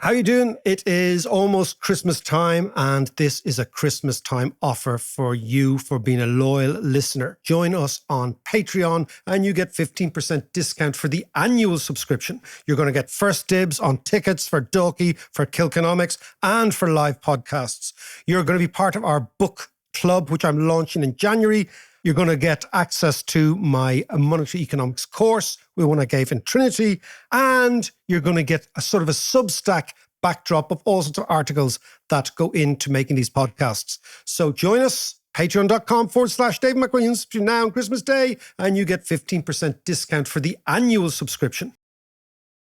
How you doing? It is almost Christmas time, and this is a Christmas time offer for you for being a loyal listener. Join us on Patreon and you get 15% discount for the annual subscription. You're going to get first dibs on tickets for Dalkey, for Kilkenomics, and for live podcasts. You're going to be part of our book club, which I'm launching in January. You're going to get access to my monetary economics course, the one I gave in Trinity, and you're going to get a sort of a Substack backdrop of all sorts of articles that go into making these podcasts. So join us, patreon.com/Dave McWilliams between now and Christmas Day, and you get 15% discount for the annual subscription.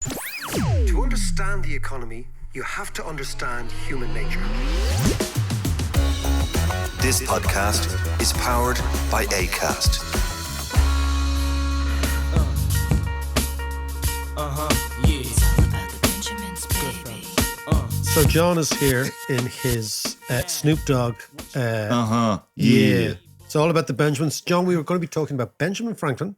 To understand the economy, you have to understand human nature. This podcast is powered by Acast. So John is here in his Snoop Dogg. Yeah. It's all about the Benjamins. John, we were going to be talking about Benjamin Franklin.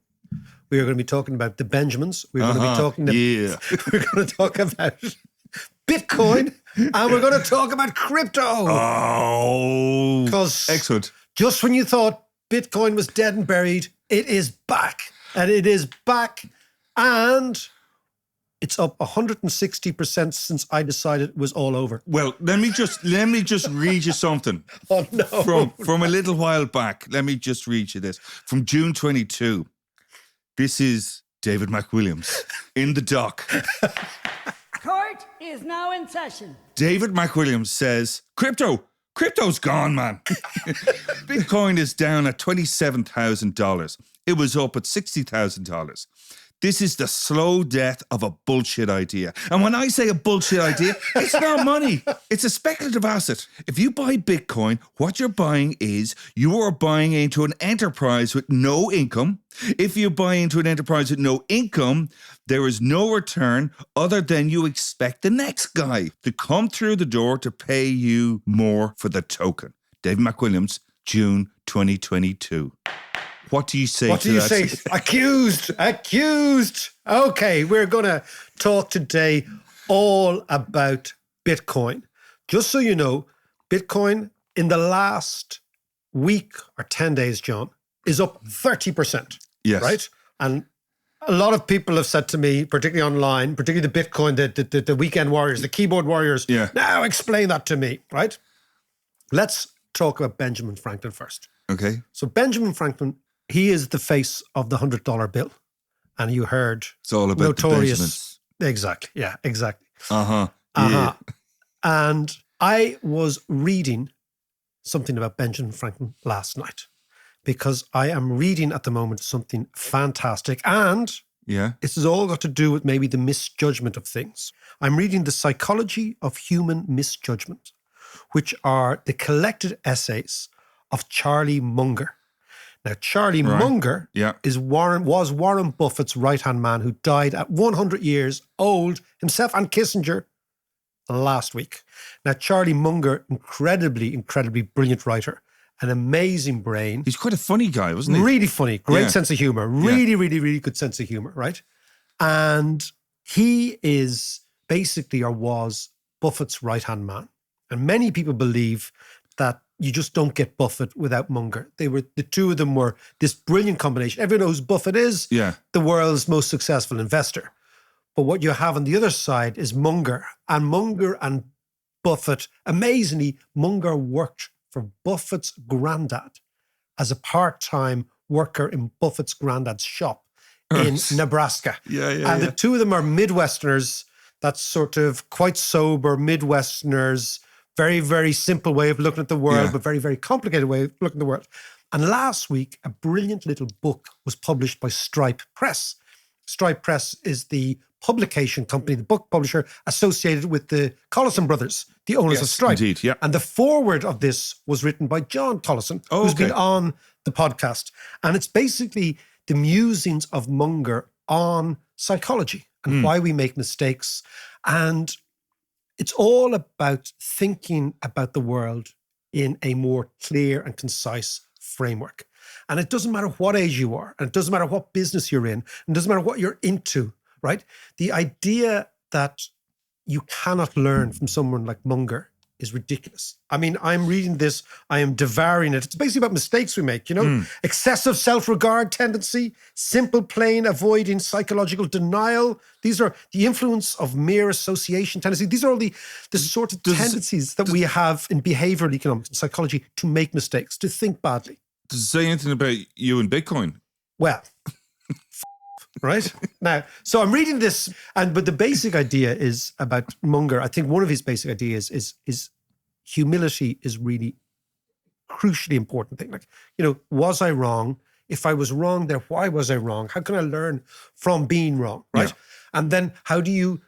We were going to be talking about the Benjamins. We were going to be talking we're going to talk about Bitcoin, and we're going to talk about crypto. Oh, because excellent. Just when you thought Bitcoin was dead and buried, it is back. And it is back. And it's up 160% since I decided it was all over. Well, let me just read you something. Oh, no. From a little while back. Let me just read you this. From June 22. This is David McWilliams in the dock. Court is now in session. David McWilliams says, Crypto's gone, man. Bitcoin is down at $27,000. It was up at $60,000. This is the slow death of a bullshit idea. And when I say a bullshit idea, it's not money. It's a speculative asset. If you buy Bitcoin, what you're buying is you are buying into an enterprise with no income. If you buy into an enterprise with no income, there is no return other than you expect the next guy to come through the door to pay you more for the token. David McWilliams, June 2022. What do you say What to do you that? say? Accused. Okay, we're going to talk today all about Bitcoin. Just so you know, Bitcoin in the last week or 10 days, John, is up 30%. Yes. Right? And a lot of people have said to me, particularly online, particularly the Bitcoin, the weekend warriors, the keyboard warriors, now explain that to me, right? Let's talk about Benjamin Franklin first. Okay. So Benjamin Franklin, he is the face of the $100 bill. And you heard It's all about Notorious. the Exactly. Yeah, exactly. Yeah. And I was reading something about Benjamin Franklin last night because I am reading at the moment something fantastic. And this has all got to do with maybe the misjudgment of things. I'm reading The Psychology of Human Misjudgment, which are the collected essays of Charlie Munger. Now, Charlie Munger was Warren Buffett's right-hand man who died at 100 years old, himself and Kissinger, last week. Now, Charlie Munger, incredibly brilliant writer, an amazing brain. He's quite a funny guy, wasn't he? Really funny, great sense of humor, really good sense of humor, right? And he is basically, or was, Buffett's right-hand man. And many people believe that you just don't get Buffett without Munger. The two of them were this brilliant combination. Everyone knows Buffett is the world's most successful investor. But what you have on the other side is Munger. And Munger and Buffett, amazingly, Munger worked for Buffett's granddad as a part-time worker in Buffett's granddad's shop in Nebraska. And the two of them are Midwesterners, that's sort of quite sober Midwesterners, very, very simple way of looking at the world, but very, very complicated way of looking at the world. And last week, a brilliant little book was published by Stripe Press. Stripe Press is the publication company, the book publisher associated with the Collison brothers, the owners of Stripe. Indeed, yeah. And the foreword of this was written by John Collison, who's been on the podcast. And it's basically the musings of Munger on psychology and why we make mistakes. And it's all about thinking about the world in a more clear and concise framework. And it doesn't matter what age you are, and it doesn't matter what business you're in, and it doesn't matter what you're into, right? The idea that you cannot learn from someone like Munger is ridiculous. I mean, I'm reading this, I am devouring it. It's basically about mistakes we make, excessive self-regard tendency, simple plain avoiding psychological denial. These are the influence of mere association tendency. These are all the sort of tendencies that we have in behavioral economics and psychology to make mistakes, to think badly. Does it say anything about you and Bitcoin? Well, right? Now, so I'm reading this, but the basic idea is about Munger. I think one of his basic ideas is humility is really crucially important thing. Like, was I wrong? If I was wrong there, why was I wrong? How can I learn from being wrong, right? Yeah. And then how do you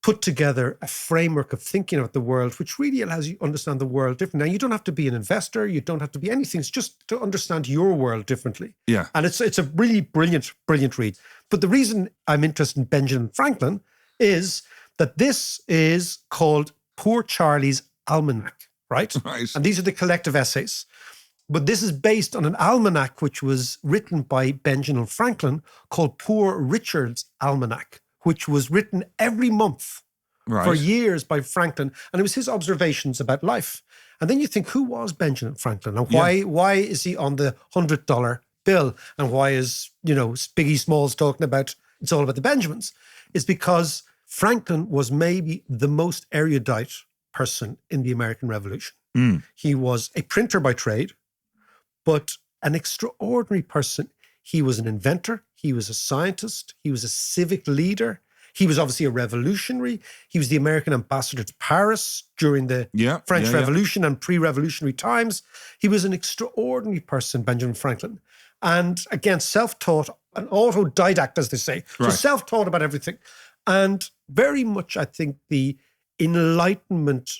put together a framework of thinking about the world, which really allows you to understand the world differently. Now, you don't have to be an investor. You don't have to be anything. It's just to understand your world differently. Yeah. And it's a really brilliant read. But the reason I'm interested in Benjamin Franklin is that this is called Poor Charlie's Almanac, right? Right. And these are the collective essays. But this is based on an almanac which was written by Benjamin Franklin called Poor Richard's Almanac, which was written every month for years by Franklin. And it was his observations about life. And then you think, who was Benjamin Franklin? And why is he on the $100 bill? And why is, Biggie Smalls talking about, it's all about the Benjamins? It's because Franklin was maybe the most erudite person in the American Revolution. He was a printer by trade, but an extraordinary person. He was an inventor. He was a scientist. He was a civic leader. He was obviously a revolutionary. He was the American ambassador to Paris during the French Revolution and pre-revolutionary times. He was an extraordinary person, Benjamin Franklin. And again, self-taught, an autodidact, as they say. So self-taught about everything. And very much, I think, the Enlightenment,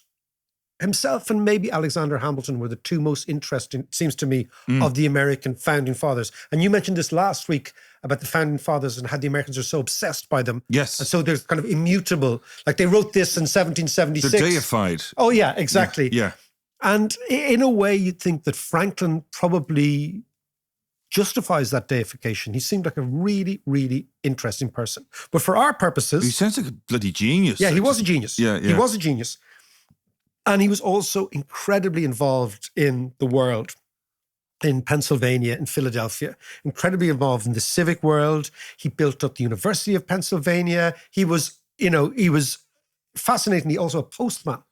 himself and maybe Alexander Hamilton were the two most interesting, it seems to me, of the American founding fathers. And you mentioned this last week about the founding fathers and how the Americans are so obsessed by them. Yes. And so they're kind of immutable. Like they wrote this in 1776. They're deified. Oh, yeah, exactly. Yeah. And in a way, you'd think that Franklin probably justifies that deification. He seemed like a really, really interesting person. But for our purposes... He sounds like a bloody genius. Yeah, he was a genius. Yeah. He was a genius. And he was also incredibly involved in the world, in Pennsylvania, in Philadelphia, incredibly involved in the civic world. He built up the University of Pennsylvania. He was, fascinatingly also a postman.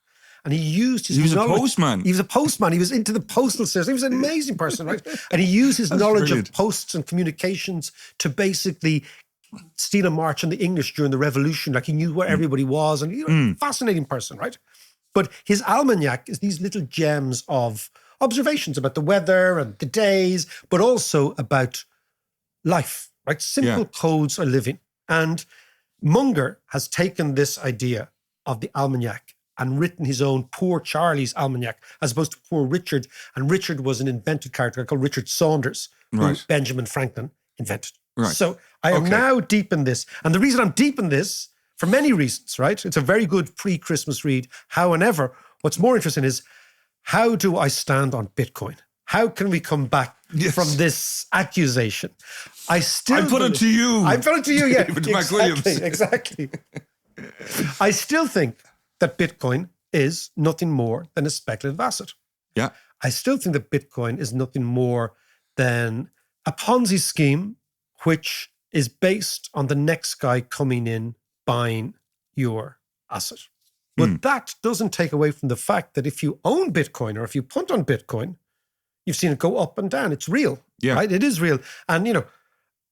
And he used his knowledge. A postman. He was a postman. He was into the postal system. He was an amazing person, right? And he used his knowledge of posts and communications to basically steal a march on the English during the Revolution. Like he knew where everybody was. And he was a fascinating person, right? But his almanac is these little gems of observations about the weather and the days, but also about life, right? Simple codes of living. And Munger has taken this idea of the almanac and written his own Poor Charlie's Almanac, as opposed to Poor Richard. And Richard was an invented character called Richard Saunders, who Benjamin Franklin invented. Right. So I am now deep in this. And the reason I'm deep in this, for many reasons, right? It's a very good pre-Christmas read. However, what's more interesting is, how do I stand on Bitcoin? How can we come back from this accusation? I put it to you. I put it to you, yeah. David McWilliams. Exactly. I still think that Bitcoin is nothing more than a speculative asset. Yeah. I still think that Bitcoin is nothing more than a Ponzi scheme, which is based on the next guy coming in, buying your asset. But that doesn't take away from the fact that if you own Bitcoin or if you punt on Bitcoin, you've seen it go up and down. It's real, right? It is real. And,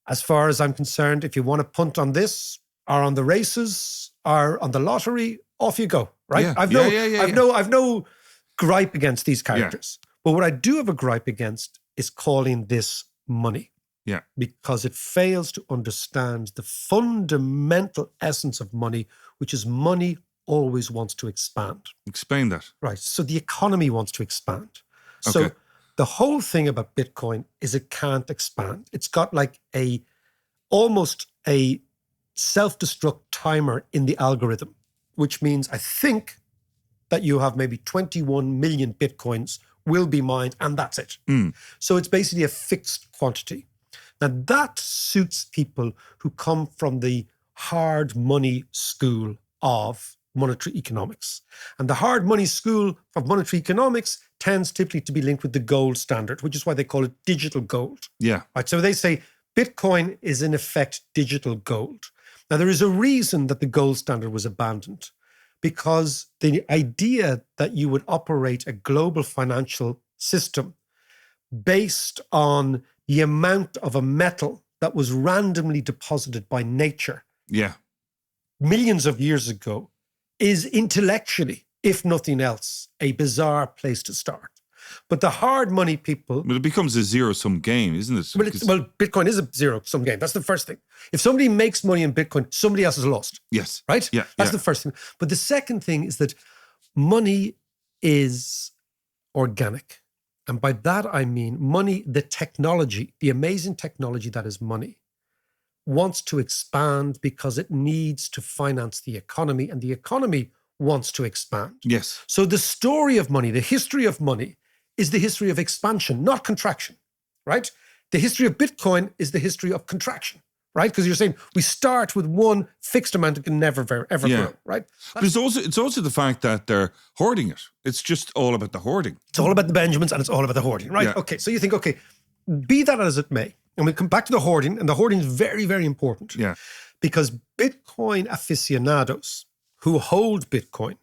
as far as I'm concerned, if you want to punt on this or on the races or on the lottery, off you go, right? Yeah. I've no gripe against these characters. But what I do have a gripe against is calling this money. Yeah. Because it fails to understand the fundamental essence of money, which is money always wants to expand. Explain that. Right. So the economy wants to expand. So the whole thing about Bitcoin is it can't expand. It's got like almost a self-destruct timer in the algorithm, which means I think that you have maybe 21 million Bitcoins will be mined and that's it. So it's basically a fixed quantity. Now that suits people who come from the hard money school of monetary economics. And the hard money school of monetary economics tends typically to be linked with the gold standard, which is why they call it digital gold. Yeah. Right? So they say Bitcoin is in effect digital gold. Now, there is a reason that the gold standard was abandoned, because the idea that you would operate a global financial system based on the amount of a metal that was randomly deposited by nature Yeah. millions of years ago is intellectually, if nothing else, a bizarre place to start. But the hard money people... But it becomes a zero-sum game, isn't it? Well, Bitcoin is a zero-sum game. That's the first thing. If somebody makes money in Bitcoin, somebody else has lost. Yes. Right? Yeah. That's the first thing. But the second thing is that money is organic. And by that, I mean money, the technology, the amazing technology that is money, wants to expand because it needs to finance the economy, and the economy wants to expand. Yes. So the story of money, the history of money, is the history of expansion, not contraction, right? The history of Bitcoin is the history of contraction, right? Because you're saying we start with one fixed amount that can never, ever grow, right? But it's also the fact that they're hoarding it. It's just all about the hoarding. It's all about the Benjamins and it's all about the hoarding, right? Yeah. Okay, so you think, okay, be that as it may, and we come back to the hoarding, and the hoarding is very, very important. Yeah. Because Bitcoin aficionados who hold Bitcoin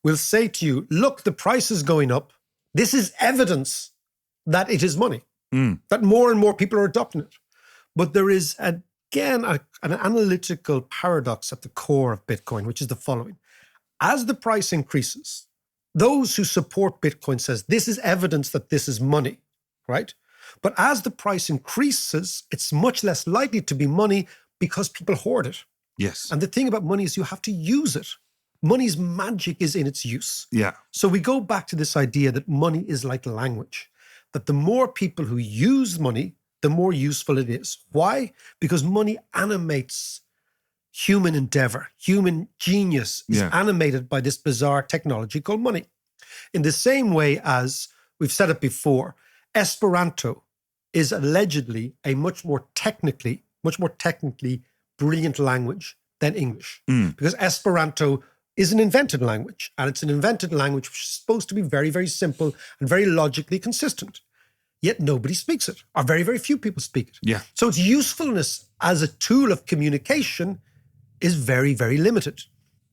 will say to you, look, the price is going up. This is evidence that it is money, that more and more people are adopting it. But there is, again, an analytical paradox at the core of Bitcoin, which is the following. As the price increases, those who support Bitcoin says this is evidence that this is money, right? But as the price increases, it's much less likely to be money because people hoard it. Yes. And the thing about money is you have to use it. Money's magic is in its use. Yeah. So we go back to this idea that money is like language, that the more people who use money, the more useful it is. Why? Because money animates human endeavor. Human genius is animated by this bizarre technology called money. In the same way as we've said it before, Esperanto is allegedly a much more technically brilliant language than English. Because Esperanto is an invented language, and it's an invented language which is supposed to be very, very simple and very logically consistent. Yet nobody speaks it, or very, very few people speak it. Yeah. So its usefulness as a tool of communication is very, very limited.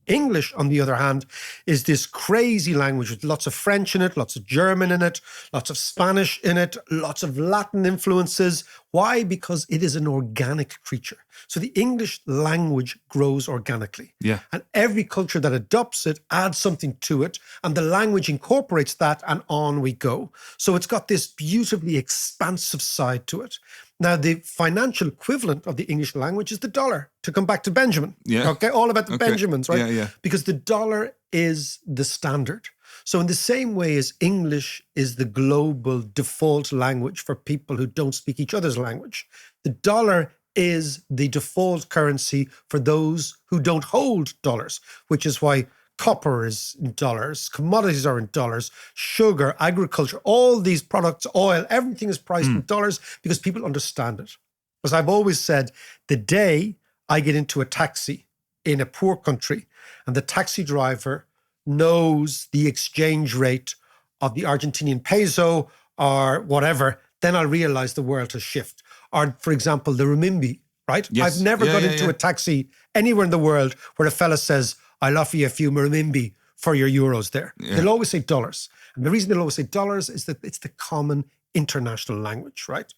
English, on the other hand, is this crazy language with lots of French in it, lots of German in it, lots of Spanish in it, lots of Latin influences. Why? Because it is an organic creature. So the English language grows organically. Yeah. And every culture that adopts it adds something to it, and the language incorporates that, and on we go. So it's got this beautifully expansive side to it. Now, the financial equivalent of the English language is the dollar, to come back to Benjamin. Yeah. Okay, all about the Benjamins, right? Yeah, yeah. Because the dollar is the standard. So in the same way as English is the global default language for people who don't speak each other's language, the dollar is the default currency for those who don't hold dollars, which is why copper is in dollars, commodities are in dollars, sugar, agriculture, all these products, oil, everything is priced in dollars because people understand it. As I've always said, the day I get into a taxi in a poor country and the taxi driver knows the exchange rate of the Argentinian peso or whatever, then I'll realize the world has shifted. Or, for example, the renminbi, right? Yes. I've never got into a taxi anywhere in the world where a fella says, I'll offer you a few renminbi for your euros there. Yeah. They'll always say dollars. And the reason they'll always say dollars is that it's the common international language, right?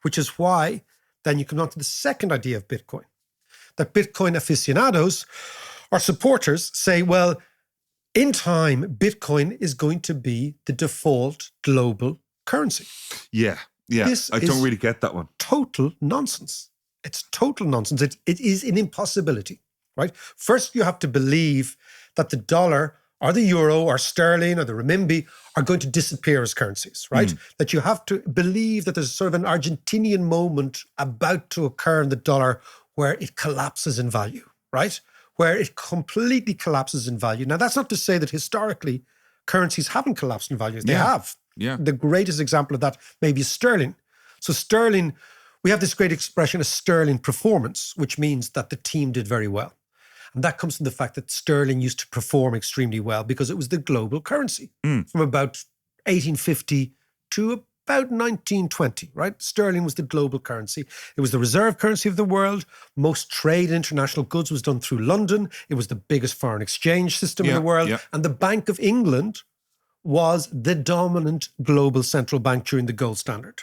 Which is why then you come on to the second idea of Bitcoin, that Bitcoin aficionados or supporters say, well, in time, Bitcoin is going to be the default global currency. Yeah. Yeah. This I don't really get that one. Total nonsense. It's total nonsense. It is an impossibility, right? First, you have to believe that the dollar or the euro or sterling or the renminbi are going to disappear as currencies, right? That you have to believe that there's sort of an Argentinian moment about to occur in the dollar where it collapses in value, right? Where it completely collapses in value. Now, that's not to say that historically currencies haven't collapsed in value. They have. Yeah. The greatest example of that maybe is sterling. So sterling, we have this great expression, a sterling performance, which means that the team did very well. And that comes from the fact that sterling used to perform extremely well because it was the global currency from about 1850 to about 1920, right? Sterling was the global currency. It was the reserve currency of the world. Most trade in international goods was done through London. It was the biggest foreign exchange system in the world. And the Bank of England was the dominant global central bank during the gold standard.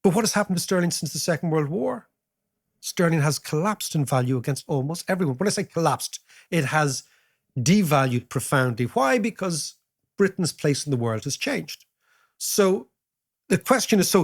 But what has happened to sterling since the Second World War? Sterling has collapsed in value against almost everyone. When I say collapsed, it has devalued profoundly. Why? Because Britain's place in the world has changed. So the question is,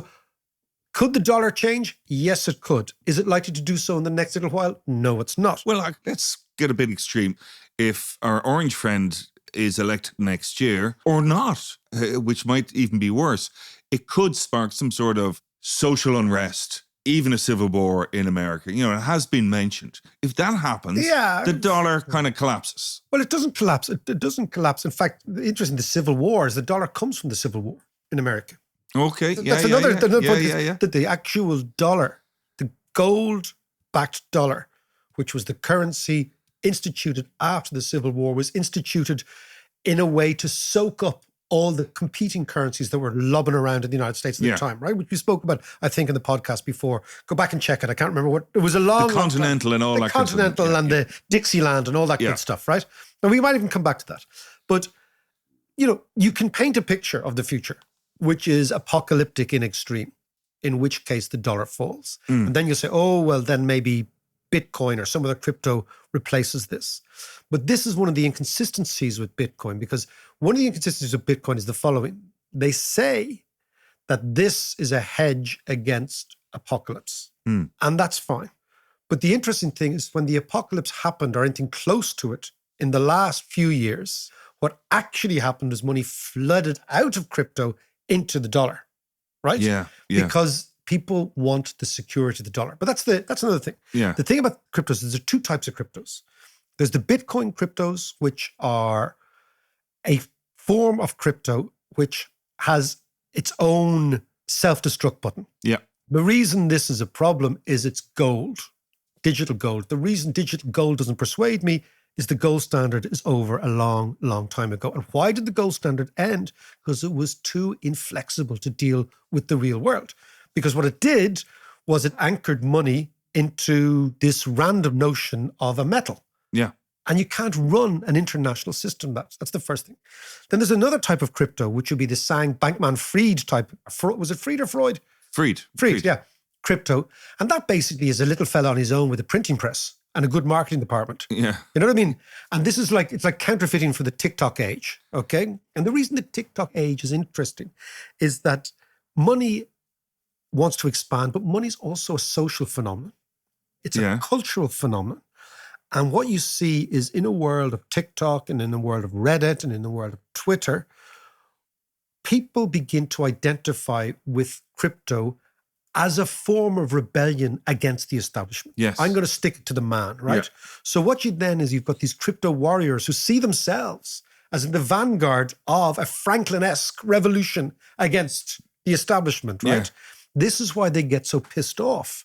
could the dollar change? Yes, it could. Is it likely to do so in the next little while? No, it's not. Well, let's get a bit extreme. If our orange friend is elected next year or not, which might even be worse, it could spark some sort of social unrest, even a civil war in America. It has been mentioned. If that happens, the dollar kind of collapses. Well, it doesn't collapse. It doesn't collapse. In fact, interesting, the Civil War is the dollar comes from the Civil War in America. Okay, That's another point. That the actual dollar, the gold-backed dollar, which was the currency instituted after the Civil War, was instituted in a way to soak up all the competing currencies that were lobbing around in the United States at the time, right? Which we spoke about, I think, in the podcast before. Go back and check it. I can't remember what it was. The Continental and all that. The Continental and the Dixieland and all that good stuff, right? And we might even come back to that. But you can paint a picture of the future, which is apocalyptic in extreme, in which case the dollar falls. And then you say, oh, well, then maybe Bitcoin or some other crypto replaces this. But this is one of the inconsistencies with Bitcoin, because one of the inconsistencies with Bitcoin is the following. They say that this is a hedge against apocalypse, and that's fine. But the interesting thing is when the apocalypse happened or anything close to it in the last few years, what actually happened is money flooded out of crypto into the dollar, right? Yeah. Because people want the security of the dollar. But that's another thing. Yeah. The thing about cryptos is there are two types of cryptos. There's the Bitcoin cryptos, which are a form of crypto which has its own self-destruct button. Yeah. The reason this is a problem is it's gold, digital gold. The reason digital gold doesn't persuade me is the gold standard is over a long, long time ago. And why did the gold standard end? Because it was too inflexible to deal with the real world. Because what it did was it anchored money into this random notion of a metal. Yeah. And you can't run an international system. That's the first thing. Then there's another type of crypto, which would be the Bankman-Fried type. Was it Fried or Freud? Fried, yeah. Crypto. And that basically is a little fella on his own with a printing press and a good marketing department. Yeah. You know what I mean? And this is it's like counterfeiting for the TikTok age, okay? And the reason the TikTok age is interesting is that money wants to expand, but money's also a social phenomenon. It's a cultural phenomenon. And what you see is in a world of TikTok and in the world of Reddit and in the world of Twitter, people begin to identify with crypto as a form of rebellion against the establishment. Yes. I'm going to stick it to the man, right? Yeah. So what you then is you've got these crypto warriors who see themselves as in the vanguard of a Franklin-esque revolution against the establishment, right? Yeah. This is why they get so pissed off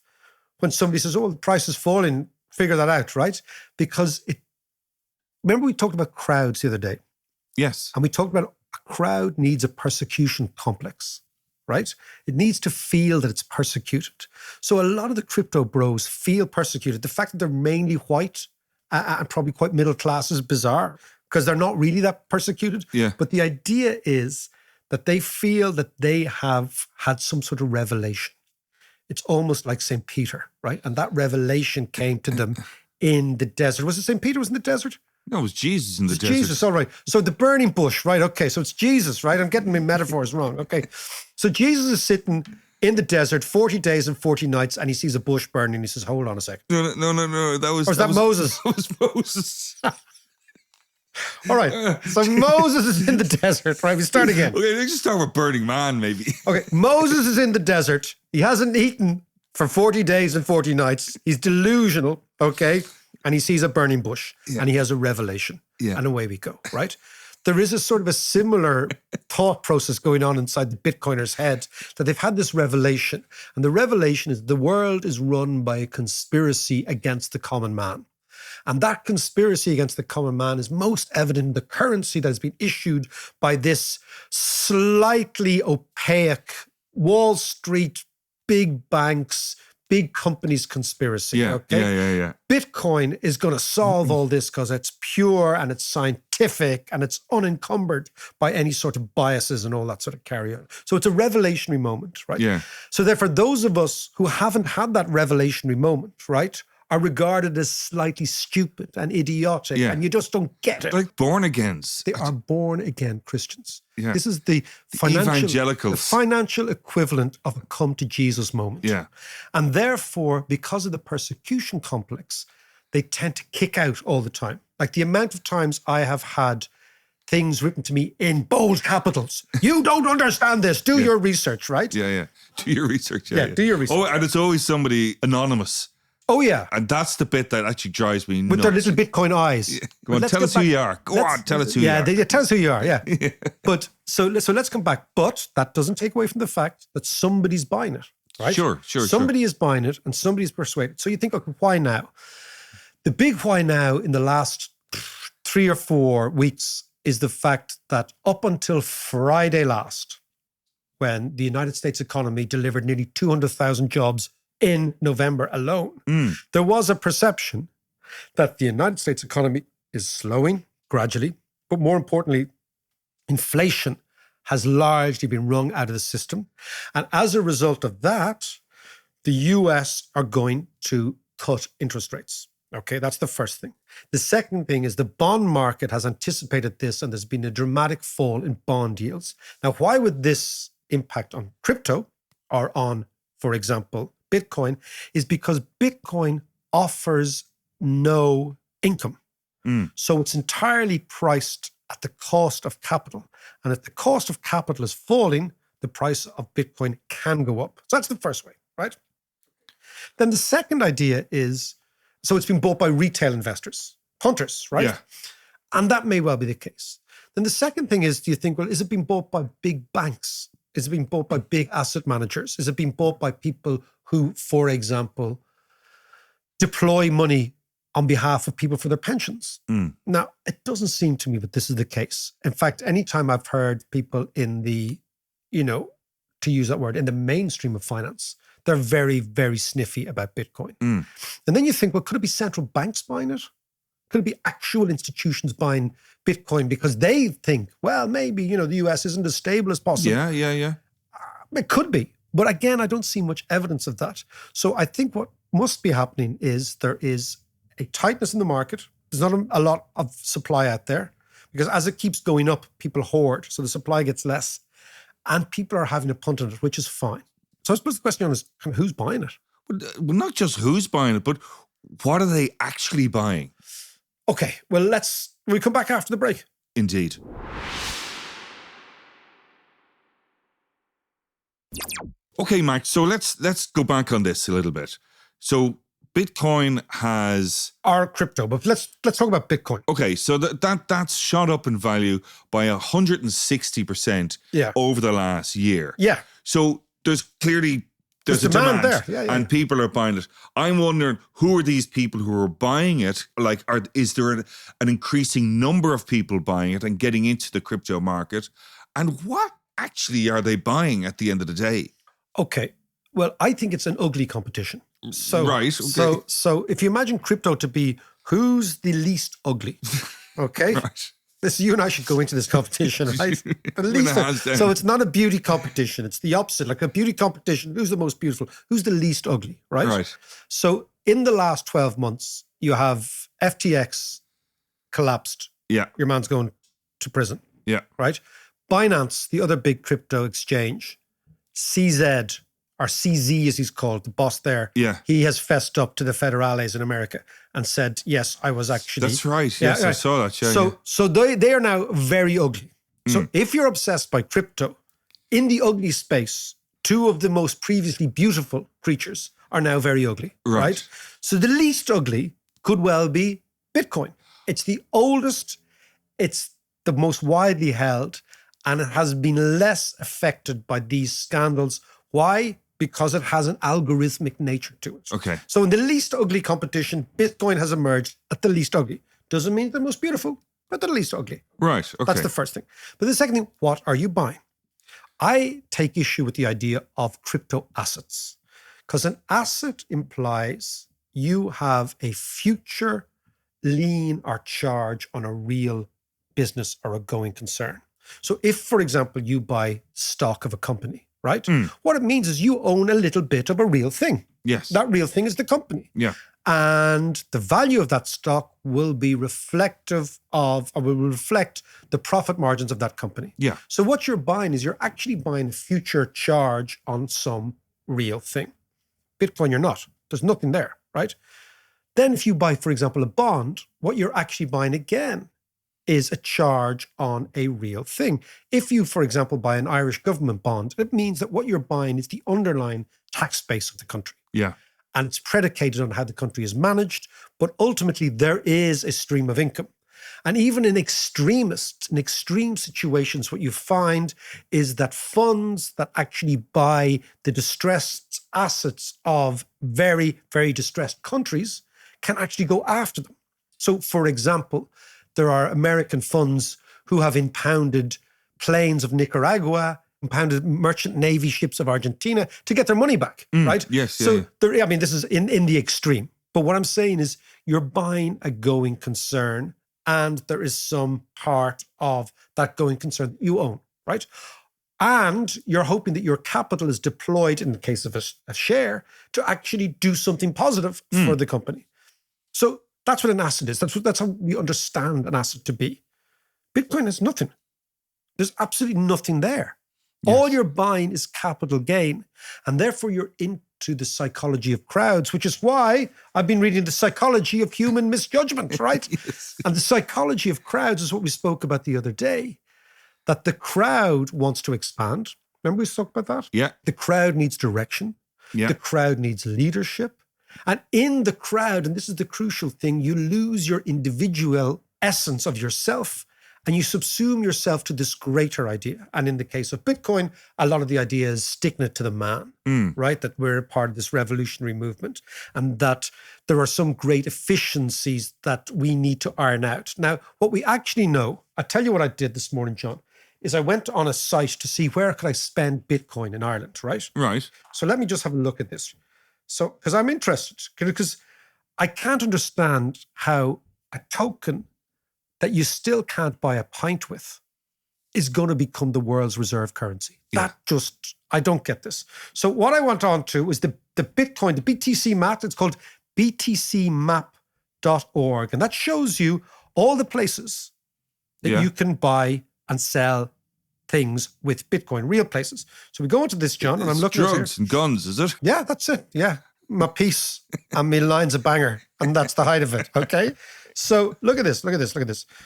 when somebody says, oh, the price is falling, figure that out, right? Because remember we talked about crowds the other day? Yes. And we talked about a crowd needs a persecution complex, right? It needs to feel that it's persecuted. So a lot of the crypto bros feel persecuted. The fact that they're mainly white and probably quite middle class is bizarre because they're not really that persecuted. Yeah. But the idea is that they feel that they have had some sort of revelation. It's almost like St. Peter, right? And that revelation came to them in the desert. Was it St. Peter was in the desert? No, it was Jesus in the desert. Jesus, all right. So the burning bush, right? Okay, so it's Jesus, right? I'm getting my metaphors wrong. Okay. So Jesus is sitting in the desert 40 days and 40 nights and he sees a bush burning and he says, hold on a second. No. That was Moses? That was Moses. All right. So Moses is in the desert, right? We start again. Okay, let's just start with Burning Man, maybe. Okay. Moses is in the desert. He hasn't eaten for 40 days and 40 nights. He's delusional, okay? And he sees a burning bush and he has a revelation. Yeah. And away we go, right? There is a sort of a similar thought process going on inside the Bitcoiner's head that they've had this revelation. And the revelation is the world is run by a conspiracy against the common man. And that conspiracy against the common man is most evident in the currency that has been issued by this slightly opaque Wall Street, big banks, big companies conspiracy. Yeah. Bitcoin is going to solve all this because it's pure and it's scientific and it's unencumbered by any sort of biases and all that sort of carry on. So it's a revelationary moment, right? Yeah. So therefore, those of us who haven't had that revelationary moment, right, are regarded as slightly stupid and idiotic, and you just don't get it. Like born agains. They are born again Christians. Yeah. This is the evangelicals. financial equivalent of a come to Jesus moment. Yeah. And therefore, because of the persecution complex, they tend to kick out all the time. Like the amount of times I have had things written to me in bold capitals. You don't understand this. Do your research, right? Yeah. Do your research. Yeah, do your research. Oh, and it's always somebody anonymous. Oh, yeah. And that's the bit that actually drives me nuts. With their little Bitcoin eyes. Go on, tell us who you are. Go on, tell us who you are. Yeah, tell us who you are, yeah. But so let's come back. But that doesn't take away from the fact that somebody's buying it, right? Sure. Somebody is buying it and somebody's persuaded. So you think, okay, why now? The big why now in the last 3 or 4 weeks is the fact that up until Friday last, when the United States economy delivered nearly 200,000 jobs in November alone, there was a perception that the United States economy is slowing gradually, but more importantly, inflation has largely been wrung out of the system. And as a result of that, the US are going to cut interest rates. Okay, that's the first thing. The second thing is the bond market has anticipated this and there's been a dramatic fall in bond yields. Now, why would this impact on crypto or on, for example, Bitcoin, is because Bitcoin offers no income. So it's entirely priced at the cost of capital. And if the cost of capital is falling, the price of Bitcoin can go up. So that's the first way, right? Then the second idea is, so it's been bought by retail investors, punters, right? Yeah. And that may well be the case. Then the second thing is, do you think, well, is it being bought by big banks? Is it being bought by big asset managers? Is it being bought by people who, for example, deploy money on behalf of people for their pensions? Now, it doesn't seem to me that this is the case. In fact, anytime I've heard people in the, to use that word, in the mainstream of finance, they're very, very sniffy about Bitcoin. And then you think, well, could it be central banks buying it? Could it be actual institutions buying Bitcoin because they think, well, maybe, the US isn't as stable as possible? Yeah. It could be. But again, I don't see much evidence of that. So I think what must be happening is there is a tightness in the market. There's not a lot of supply out there because as it keeps going up, people hoard. So the supply gets less and people are having a punt on it, which is fine. So I suppose the question is, who's buying it? Well, not just who's buying it, but what are they actually buying? Okay, well, we come back after the break. Indeed. Okay, Mark, so let's go back on this a little bit. So Bitcoin has... Or crypto, but let's talk about Bitcoin. Okay, so that's shot up in value by 160% over the last year. Yeah. So there's clearly... There's a demand there, yeah. And people are buying it. I'm wondering, who are these people who are buying it? Like, is there an increasing number of people buying it and getting into the crypto market? And what actually are they buying at the end of the day? Okay, well, I think it's an ugly competition. So, right. Okay. So if you imagine crypto to be who's the least ugly, okay? Right. You and I should go into this competition, right? The least so it's not a beauty competition. It's the opposite. Like a beauty competition, who's the most beautiful? Who's the least ugly, right? Right. So in the last 12 months, you have FTX collapsed. Yeah. Your man's going to prison. Yeah. Right? Binance, the other big crypto exchange, CZ, or CZ as he's called, the boss there. Yeah. He has fessed up to the federales in America and said, yes, I was actually... That's right. Yes, I saw that. Yeah, so they are now very ugly. So if you're obsessed by crypto, in the ugly space, two of the most previously beautiful creatures are now very ugly. Right? So the least ugly could well be Bitcoin. It's the oldest, it's the most widely held, and it has been less affected by these scandals. Why? because it has an algorithmic nature to it. Okay. So in the least ugly competition, Bitcoin has emerged at the least ugly. Doesn't mean the most beautiful, but the least ugly. Right. Okay. That's the first thing. But the second thing, what are you buying? I take issue with the idea of crypto assets, because an asset implies you have a future lien or charge on a real business or a going concern. So if, for example, you buy stock of a company, right? What it means is you own a little bit of a real thing. Yes. That real thing is the company. Yeah. And the value of that stock will be reflective of, or will reflect the profit margins of that company. Yeah. So what you're buying is you're actually buying a future charge on some real thing. Bitcoin, you're not. There's nothing there, right? Then if you buy, for example, a bond, what you're actually buying again is a charge on a real thing. If you, for example, buy an Irish government bond, it means that what you're buying is the underlying tax base of the country. Yeah. And it's predicated on how the country is managed, but ultimately there is a stream of income. And even in extreme situations, what you find is that funds that actually buy the distressed assets of very, very distressed countries can actually go after them. So, for example, there are American funds who have impounded planes of Nicaragua, impounded merchant navy ships of Argentina to get their money back, right? Yes. So, this is in the extreme. But what I'm saying is you're buying a going concern, and there is some part of that going concern that you own, right? And you're hoping that your capital is deployed, in the case of a share, to actually do something positive for the company. So that's what an asset is. That's how we understand an asset to be. Bitcoin is nothing. There's absolutely nothing there. Yes. All you're buying is capital gain. And therefore you're into the psychology of crowds, which is why I've been reading The Psychology of Human Misjudgment, right? Yes. And the psychology of crowds is what we spoke about the other day, that the crowd wants to expand. Remember we spoke about that? Yeah. The crowd needs direction. Yeah. The crowd needs leadership. And in the crowd, and this is the crucial thing, you lose your individual essence of yourself and you subsume yourself to this greater idea. And in the case of Bitcoin, a lot of the idea is sticking it to the man, right? That we're a part of this revolutionary movement and that there are some great efficiencies that we need to iron out. Now, what we actually know, I'll tell you what I did this morning, John, is I went on a site to see where could I spend Bitcoin in Ireland, right? Right. So let me just have a look at this. So, because I'm interested, because I can't understand how a token that you still can't buy a pint with is going to become the world's reserve currency. Yeah. I don't get this. So what I went on to was the Bitcoin, the BTC map. It's called btcmap.org. And that shows you all the places that you can buy and sell things with Bitcoin, real places. So we go into this, John, and I'm looking at drugs and guns, is it? Yeah, that's it. Yeah. My piece and my line's a banger. And that's the height of it. Okay. So look at this.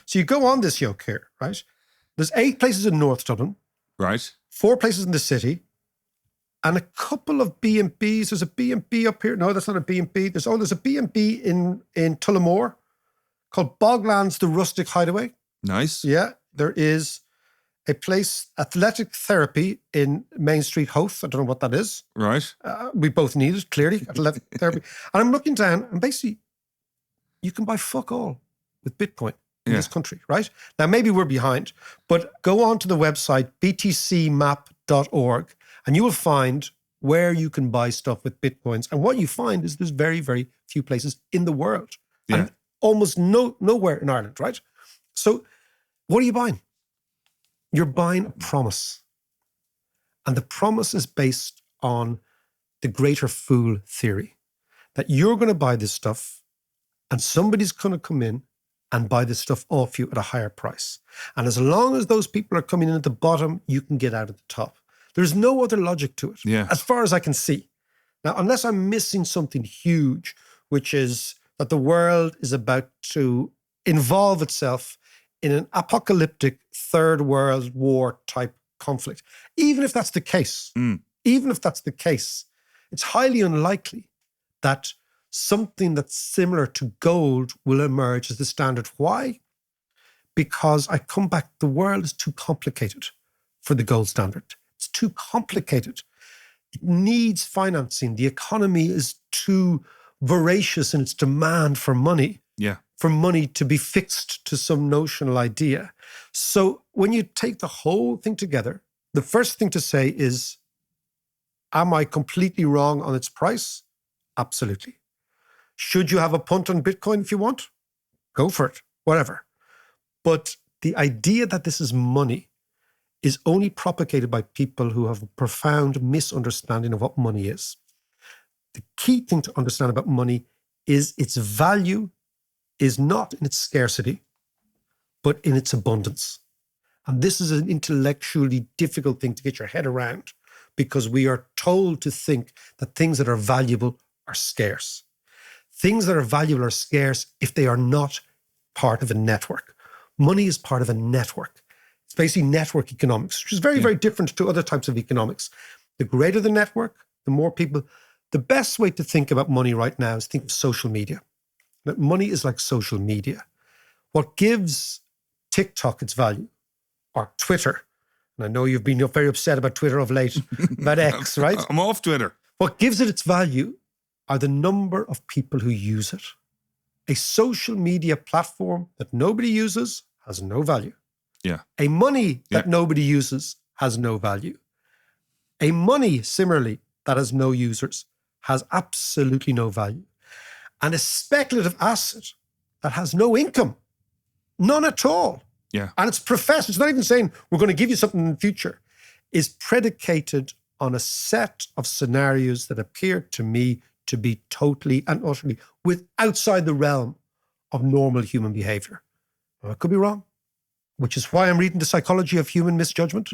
So you go on this yoke here, right? There's 8 places in North Dublin. Right. 4 places in the city. And a couple of B&Bs. There's a B&B up here. No, that's not a B&B. There's a B&B in Tullamore called Boglands, the Rustic Hideaway. Nice. Yeah. There is a place, Athletic Therapy in Main Street, Howth. I don't know what that is. Right. We both need it, clearly, Athletic Therapy. And I'm looking down, and basically, you can buy fuck all with Bitcoin in this country, right? Now, maybe we're behind, but go on to the website, btcmap.org, and you will find where you can buy stuff with Bitcoins. And what you find is there's very, very few places in the world. Yeah. And almost nowhere in Ireland, right? So what are you buying? You're buying a promise. And the promise is based on the greater fool theory, that you're going to buy this stuff and somebody's going to come in and buy this stuff off you at a higher price. And as long as those people are coming in at the bottom, you can get out at the top. There's no other logic to it, as far as I can see. Now, unless I'm missing something huge, which is that the world is about to involve itself in an apocalyptic third world war type conflict. Even if that's the case, it's highly unlikely that something that's similar to gold will emerge as the standard. Why? Because I come back, the world is too complicated for the gold standard. It's too complicated. It needs financing. The economy is too voracious in its demand for money. Yeah. For money to be fixed to some notional idea. So when you take the whole thing together, the first thing to say is, am I completely wrong on its price? Absolutely. Should you have a punt on Bitcoin if you want? Go for it, whatever. But the idea that this is money is only propagated by people who have a profound misunderstanding of what money is. The key thing to understand about money is its value is not in its scarcity, but in its abundance. And this is an intellectually difficult thing to get your head around because we are told to think that things that are valuable are scarce. Things that are valuable are scarce if they are not part of a network. Money is part of a network. It's basically network economics, which is very, very different to other types of economics. The greater the network, the more people. The best way to think about money right now is think of social media. That money is like social media. What gives TikTok its value, or Twitter, and I know you've been very upset about Twitter of late, about X, right? I'm off Twitter. What gives it its value are the number of people who use it. A social media platform that nobody uses has no value. Yeah. A money that nobody uses has no value. A money, similarly, that has no users has absolutely no value. And a speculative asset that has no income, none at all. Yeah. And it's professed, it's not even saying we're going to give you something in the future, is predicated on a set of scenarios that appear to me to be totally and utterly outside the realm of normal human behavior. I could be wrong, which is why I'm reading The Psychology of Human Misjudgment.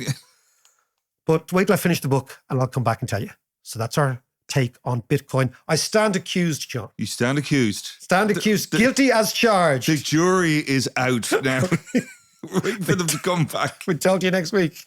But wait till I finish the book and I'll come back and tell you. So that's our take on Bitcoin. I stand accused, John. You stand accused. Stand accused, guilty as charged. The jury is out now. Wait for them to come back. We'll talk to you next week.